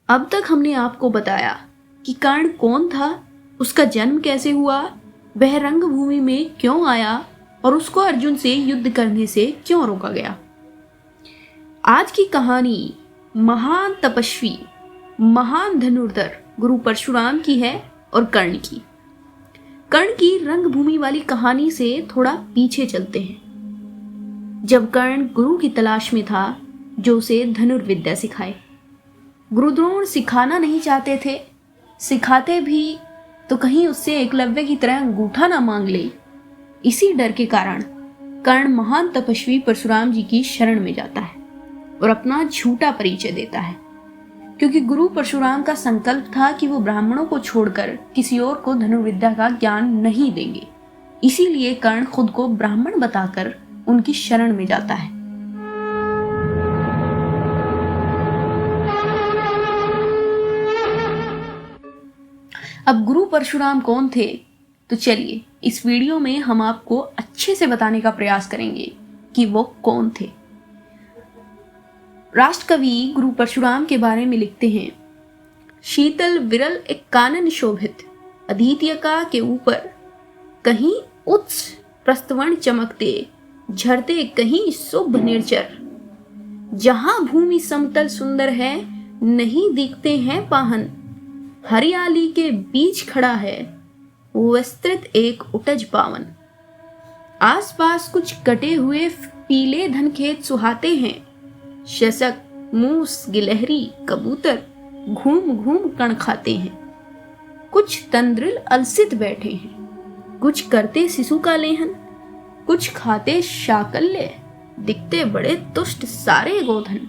अब तक हमने आपको बताया कि कर्ण कौन था, उसका जन्म कैसे हुआ, वह रंगभूमि में क्यों आया और उसको अर्जुन से युद्ध करने से क्यों रोका गया। आज की कहानी महान तपस्वी, महान धनुर्धर गुरु परशुराम की है और कर्ण की। कर्ण की रंगभूमि वाली कहानी से थोड़ा पीछे चलते हैं। जब कर्ण गुरु की तलाश में था जो उसे धनुर्विद्या सिखाए। गुरु द्रोण सिखाना नहीं चाहते थे, सिखाते भी तो कहीं उससे एकलव्य की तरह अंगूठा ना मांग ले। इसी डर के कारण कर्ण महान तपस्वी परशुराम जी की शरण में जाता है और अपना झूठा परिचय देता है, क्योंकि गुरु परशुराम का संकल्प था कि वो ब्राह्मणों को छोड़कर किसी और को धनुर्विद्या का ज्ञान नहीं देंगे। इसीलिए कर्ण खुद को ब्राह्मण बताकर उनकी शरण में जाता है। अब गुरु परशुराम कौन थे, तो चलिए इस वीडियो में हम आपको अच्छे से बताने का प्रयास करेंगे कि वो कौन थे। राष्ट्रकवि गुरु परशुराम के बारे में लिखते हैं, शीतल विरल एक कानन शोभित अधीत्यका के ऊपर कहीं उच्च प्रस्तवण चमकते, झरते कहीं शुभ निर्जर। जहां भूमि समतल सुंदर है, नहीं दिखते हैं पाहन। हरियाली के बीच खड़ा है विस्तृत एक उटज पावन। आसपास कुछ कटे हुए पीले धन खेत सुहाते हैं। शसक मूस गिलहरी कबूतर घूम घूम कण खाते हैं। कुछ तंद्रिल अलसित बैठे हैं, कुछ करते शिशु का लेहन, कुछ खाते शाकल्य, दिखते बड़े तुष्ट सारे गोधन।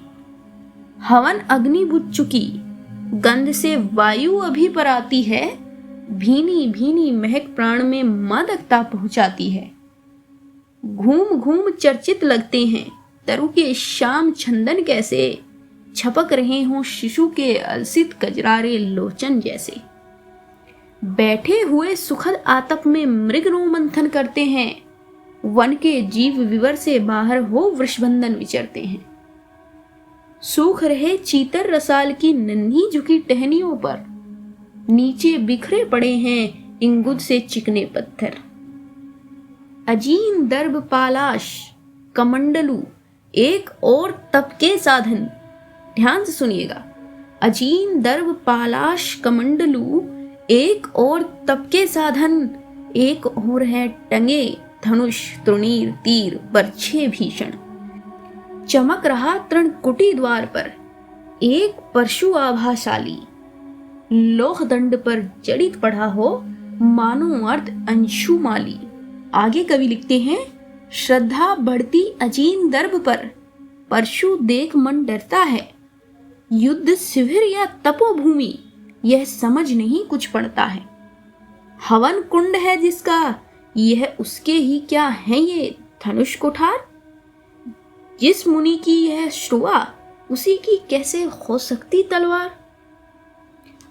हवन अग्नि बुझ चुकी, गंध से वायु अभी पर आती है। भीनी भीनी महक प्राण में मादकता पहुंचाती है। घूम घूम चर्चित लगते हैं तरु के श्याम छंदन कैसे, छपक रहे हों शिशु के अलसित कजरारे लोचन जैसे। बैठे हुए सुखद आतप में मृग रोमंथन करते हैं। वन के जीव विवर से बाहर हो वृषबंधन विचरते हैं। सूख रहे चीतर रसाल की नन्ही झुकी टहनियों पर नीचे बिखरे पड़े हैं इंगुद से चिकने पत्थर। अजीन दर्भ पालाश कमंडलू एक और तप के साधन। ध्यान से सुनिएगा, अजीन दर्भ पालाश कमंडलू एक और तप के साधन। एक और है टंगे धनुष तृणीर तीर बरछे भीषण। चमक रहा तृणकुटी द्वार पर एक परशु आभाशाली। लोह दंड पर जड़ित पड़ा हो मानो अर्ध अंशुमाली। आगे कवि लिखते हैं, श्रद्धा बढ़ती अजीन दर्भ पर, परशु देख मन डरता है। युद्ध शिविर या तपोभूमि, यह समझ नहीं कुछ पड़ता है। हवन कुंड है जिसका, यह उसके ही क्या है ये धनुष कुठार। जिस मुनि की यह श्रुआ, उसी की कैसे हो सकती तलवार।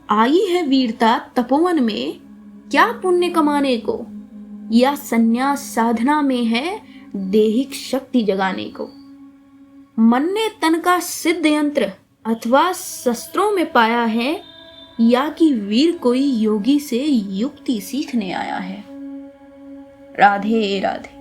आई है वीरता तपोवन में, क्या पुण्य कमाने को, या संन्यास साधना में है देहिक शक्ति जगाने को। मन ने तन का सिद्ध यंत्र अथवा शस्त्रों में पाया है, या कि वीर कोई योगी से युक्ति सीखने आया है। राधे राधे।